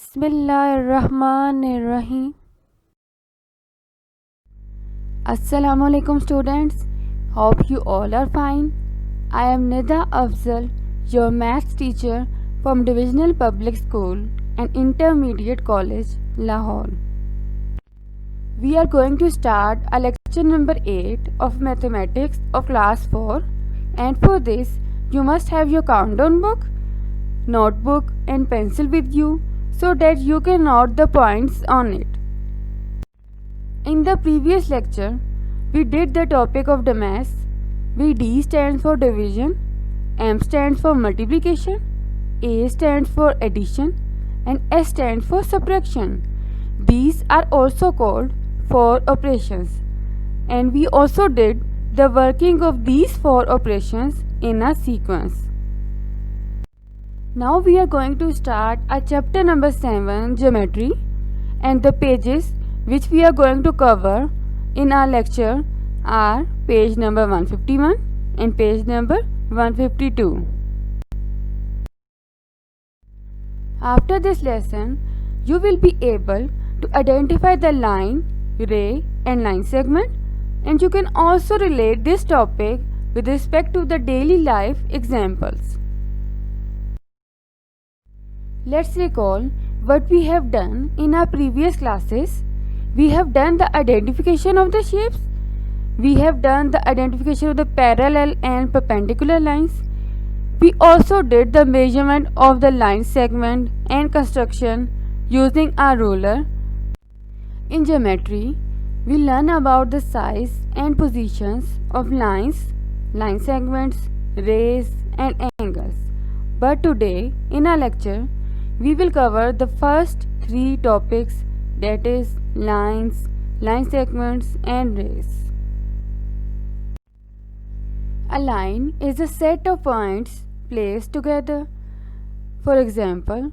Bismillahirrahmanirrahim. Assalamu alaikum students. Hope you all are fine. I am Nida Afzal, your maths teacher from Divisional Public School and Intermediate College, Lahore. We are going to start a lecture number 8 of mathematics of class 4, and for this you must have your countdown book, notebook and pencil with you so that you can note the points on it. In the previous lecture, we did the topic of the mass. D stands for division, M stands for multiplication, A stands for addition, and S stands for subtraction. These are also called 4 operations. And we also did the working of these 4 operations in a sequence. Now we are going to start a chapter number 7, geometry, and the pages which we are going to cover in our lecture are page number 151 and page number 152. After this lesson, you will be able to identify the line, ray and line segment, and you can also relate this topic with respect to the daily life examples. Let's recall what we have done in our previous classes. We have done the identification of the shapes. We have done the identification of the parallel and perpendicular lines. We also did the measurement of the line segment and construction using a ruler. In geometry, we learn about the size and positions of lines, line segments, rays and angles. But today in our lecture, we will cover the first 3 topics, that is lines, line segments and rays. A line is a set of points placed together. For example,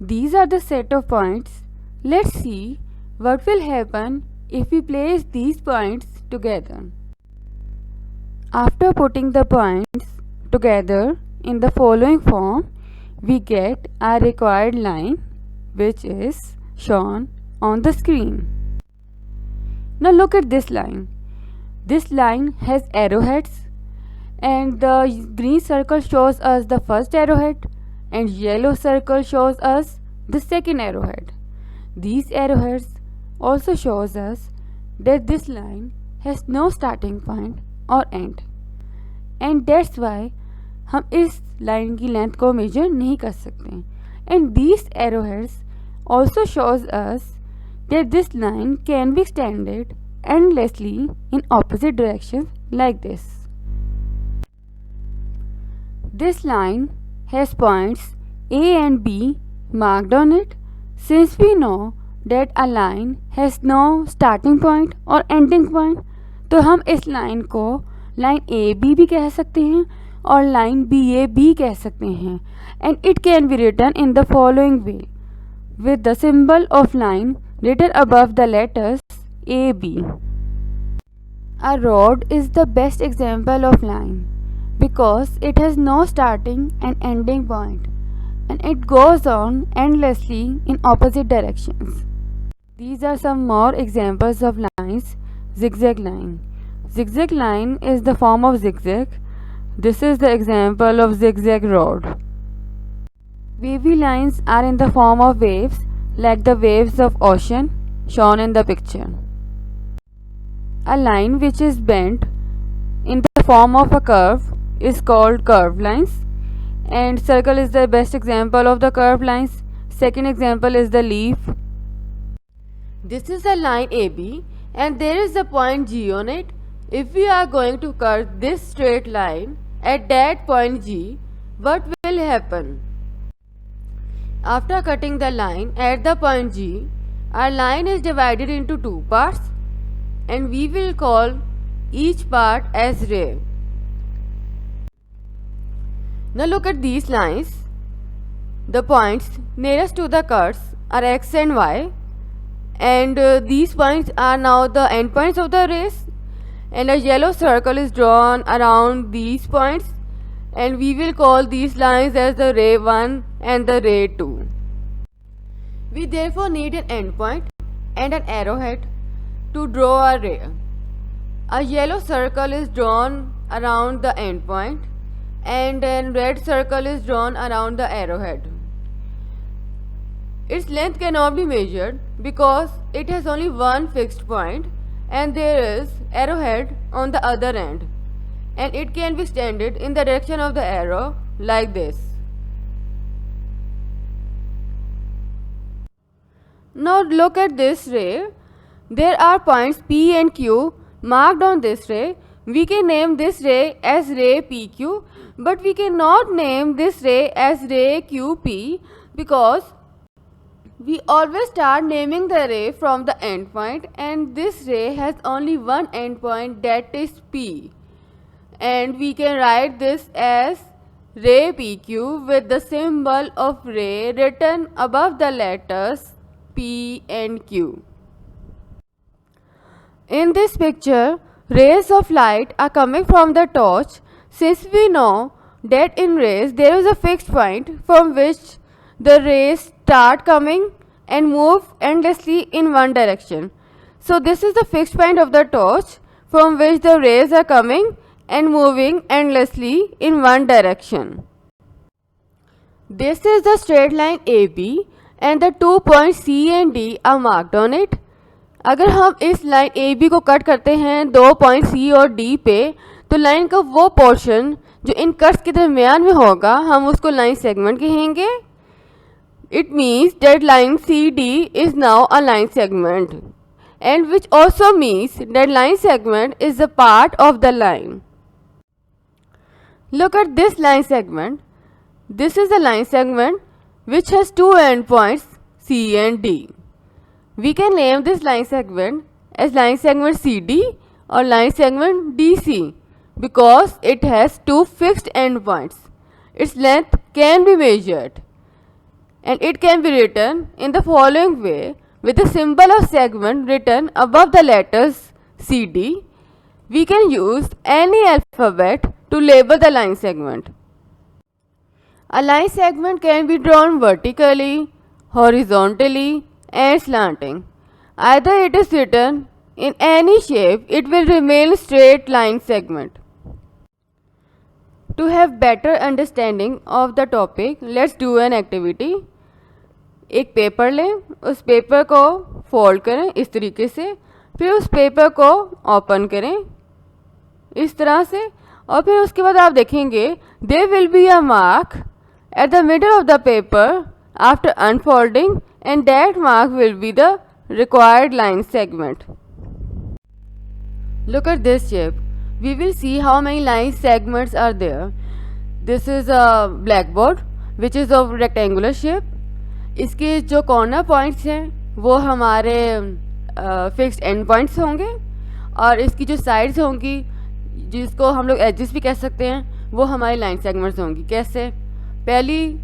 these are the set of points. Let's see what will happen if we place these points together. After putting the points together in the following form, we get our required line, which is shown on the screen. Now look at this line. This line has arrowheads, and the green circle shows us the first arrowhead and yellow circle shows us the second arrowhead. These arrowheads also shows us that this line has no starting point or end, and that's why हम इस line की length को major नहीं कर सकते. And these arrowheads also shows us that this line can be extended endlessly in opposite directions like this. This line has points A and B marked on it. Since we know that a line has no starting point or ending point, तो हम इस line को line AB भी कह सकते हैं और line BAB कह सकते हैं. And it can be written in the following way, with the symbol of line written above the letters AB. A rod is the best example of line because it has no starting and ending point, and it goes on endlessly in opposite directions. These are some more examples of lines. Zigzag line. Zigzag line is the form of zigzag. This is the example of zigzag rod. Wavy lines are in the form of waves, like the waves of ocean shown in the picture. A line which is bent in the form of a curve is called curved lines, and circle is the best example of the curved lines. Second example is the leaf. This is a line AB and there is a point G on it. If we are going to cut this straight line at that point G, what will happen? After cutting the line at the point G, our line is divided into 2 parts and we will call each part as ray. Now look at these lines. The points nearest to the cuts are X and Y, and these points are now the endpoints of the rays, and a yellow circle is drawn around these points, and we will call these lines as the ray 1 and the ray 2. We therefore need an endpoint and an arrowhead to draw a ray. A yellow circle is drawn around the endpoint and a red circle is drawn around the arrowhead. Its length cannot be measured because it has only one fixed point and there is arrowhead on the other end, and it can be extended in the direction of the arrow like this. Now look at this ray. There are points P and Q marked on this ray. We can name this ray as ray PQ, but we cannot name this ray as ray QP because we always start naming the ray from the endpoint, and this ray has only one endpoint, that is P. And we can write this as ray PQ with the symbol of ray written above the letters P and Q. In this picture, rays of light are coming from the torch. Since we know that in rays there is a fixed point from which the rays start coming and move endlessly in one direction. So this is the fixed point of the torch from which the rays are coming and moving endlessly in one direction. This is the straight line AB and the 2 points C and D are marked on it. अगर हम इस line AB को cut करते हैं 2 point C और D पे, तो line का वो पोर्शन जो इन कट्स के दरमियान में होगा हम उसको लाइन सेगमेंट कहेंगे. It means that line CD is now a line segment, and which also means that line segment is a part of the line. Look at this line segment. This is the line segment which has two endpoints C and D. We can name this line segment as line segment CD or line segment DC because it has two fixed endpoints. Its length can be measured, and it can be written in the following way with the symbol of segment written above the letters CD. We can use any alphabet to label the line segment. A line segment can be drawn vertically, horizontally, and slanting. Either it is written in any shape, it will remain straight line segment. To have better understanding of the topic, let's do an activity. एक paper लें, उस paper को fold करें इस तरीके से, फिर उस पेपर को ओपन करें इस तरह से, और फिर उसके बाद आप देखेंगे there will be a mark at the middle of the paper after unfolding, and that mark will be the required line segment. Look at this shape. We will see how many line segments are there. This is a blackboard which is of rectangular shape. इसके जो corner points हैं वो हमारे fixed and points होंगे, और इसकी जो sides होंगी जिसको हम लोग एजेस भी कह सकते हैं वो हमारी लाइन सेगमेंट्स होंगी. कैसे? पहली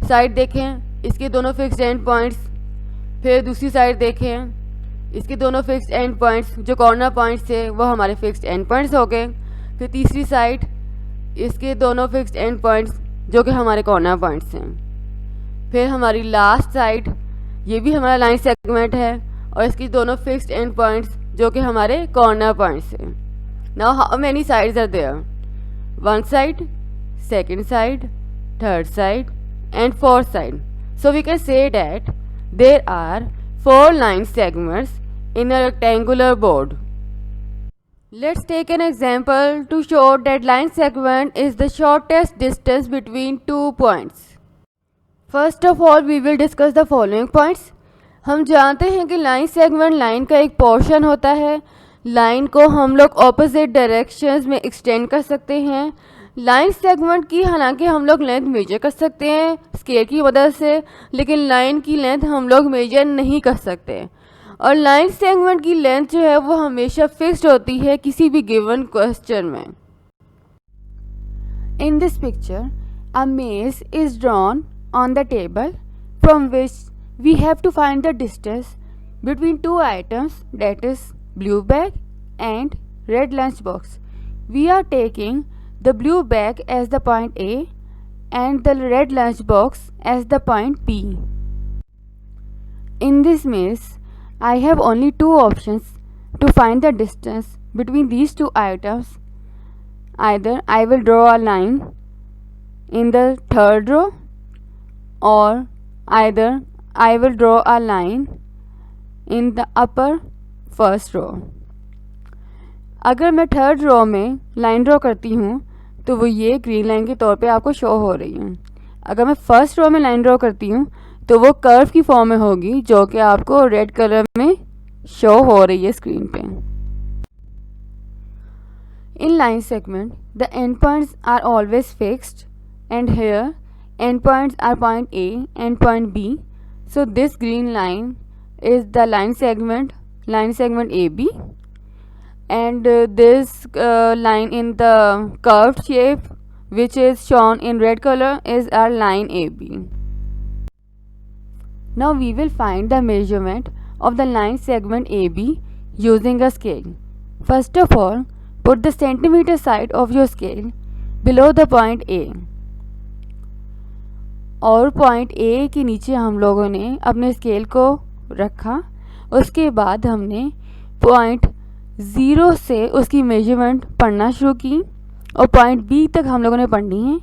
साइड देखें, इसके दोनों फिक्स्ड एंड पॉइंट्स. फिर दूसरी साइड देखें, इसके दोनों फिक्स्ड एंड पॉइंट्स जो कॉर्नर पॉइंट्स थे वो हमारे फिक्स्ड एंड पॉइंट्स हो गए. फिर तीसरी साइड, इसके दोनों फिक्स्ड एंड पॉइंट्स जो कि हमारे कॉर्नर पॉइंट्स हैं. फिर हमारी लास्ट साइड, ये भी हमारा लाइन सेगमेंट है, और इसकी दोनों फिक्स्ड एंड पॉइंट्स जो कि हमारे कॉर्नर पॉइंट्स हैं. Now how many sides are there? One side, second side, third side and fourth side. So we can say that there are 4 line segments in a rectangular board. Let's take an example to show that line segment is the shortest distance between 2 points. First of all, we will discuss the following points. हम जानते हैं कि line segment line का एक portion होता है. Line को हम लोग ऑपोजिट डायरेक्शंस में एक्सटेंड कर सकते हैं. लाइन सेगमेंट की हालांकि हम लोग लेंथ मेजर कर सकते हैं स्केल की मदद से, लेकिन लाइन की लेंथ हम लोग मेजर नहीं कर सकते. और लाइन सेगमेंट की लेंथ जो है वो हमेशा फिक्स्ड होती है किसी भी गिवन क्वेश्चन में. इन दिस पिक्चर अ मेज is drawn on the table from which we have to find the distance between 2 items, that is blue bag and red lunch box. We are taking the blue bag as the point A and the red lunch box as the point P. in this maze, I have only two options to find the distance between these two items. Either I will draw a line in the third row, or either I will draw a line in the upper first row. अगर मैं third row में line draw करती हूँ तो वो ये green line के तौर पे आपको शो हो रही है. अगर मैं फर्स्ट रो में लाइन ड्रॉ करती हूँ तो वो कर्व की फॉर्म में होगी, जो कि आपको रेड कलर में शो हो रही है स्क्रीन पे. In line segment, the endpoints are always fixed, and here endpoints are point A and point B. So this green line is the line segment AB, and this line in the curved shape, which is shown in red color, is our line AB. Now we will find the measurement of the line segment AB using a scale. First of all, put the centimeter side of your scale below the point A. और point A के नीचे हम लोगों ने अपने scale को रखा. उसके बाद हमने पॉइंट 0 से उसकी मेजरमेंट पढ़ना शुरू की और पॉइंट B तक हम लोगों ने पढ़नी है.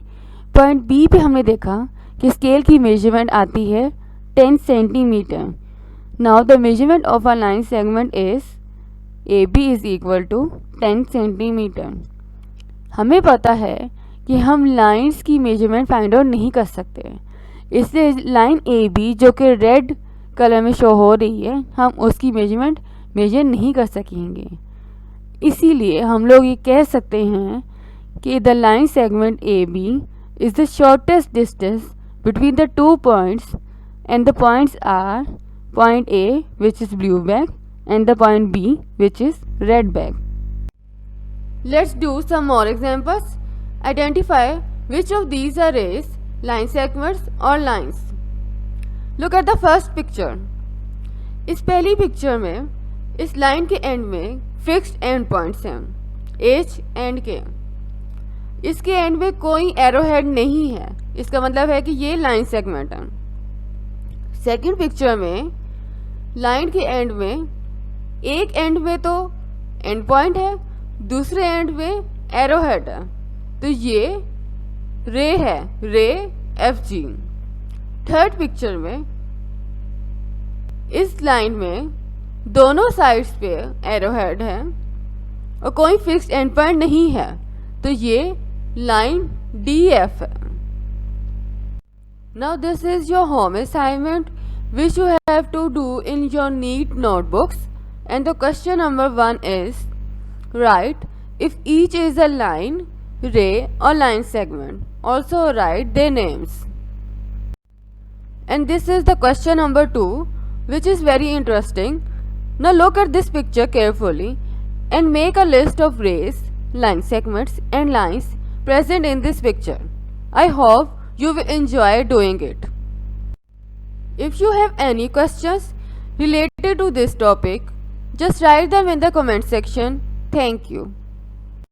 पॉइंट B पे हमने देखा कि स्केल की मेजरमेंट आती है 10 centimetre. Now the measurement of a line segment is AB is equal to 10 centimetre. हमें पता है कि हम लाइंस की मेजरमेंट फाइंड आउट नहीं कर सकते, इसलिए लाइन AB जो कि रेड कलर में शो हो रही है, हम उसकी मेजरमेंट मेजर नहीं कर सकेंगे. इसीलिए हम लोग ये कह सकते हैं कि the line segment AB is the shortest distance between the two points, and the points are point A, which is blue bag, and the point B, which is red bag. Let's do some more examples. Identify which of these are rays, line segments or lines. Look at the first picture. इस पहली picture में इस line के and में fixed and points हैं H and K. इसके and में कोई एरो हेड नहीं है, इसका मतलब है कि ये लाइन सेगमेंट है. सेकंड पिक्चर में लाइन के एंड में एक एंड में तो एंड पॉइंट है, दूसरे एंड में एरो हेड है, तो ये रे है, रे FG. थर्ड पिक्चर में इस लाइन में दोनों साइड्स पे एरो हेड है और कोई फिक्स्ड एंड पॉइंट नहीं है, तो ये लाइन DF है. Now this is your home assignment which you have to do in your neat notebooks, and the question number 1 is, write if each is a line, ray or line segment. Also write their names. And this is the question number 2, which is very interesting. Now look at this picture carefully and make a list of rays, line segments and lines present in this picture. I hope you will enjoy doing it. If you have any questions related to this topic, just write them in the comment section. Thank you.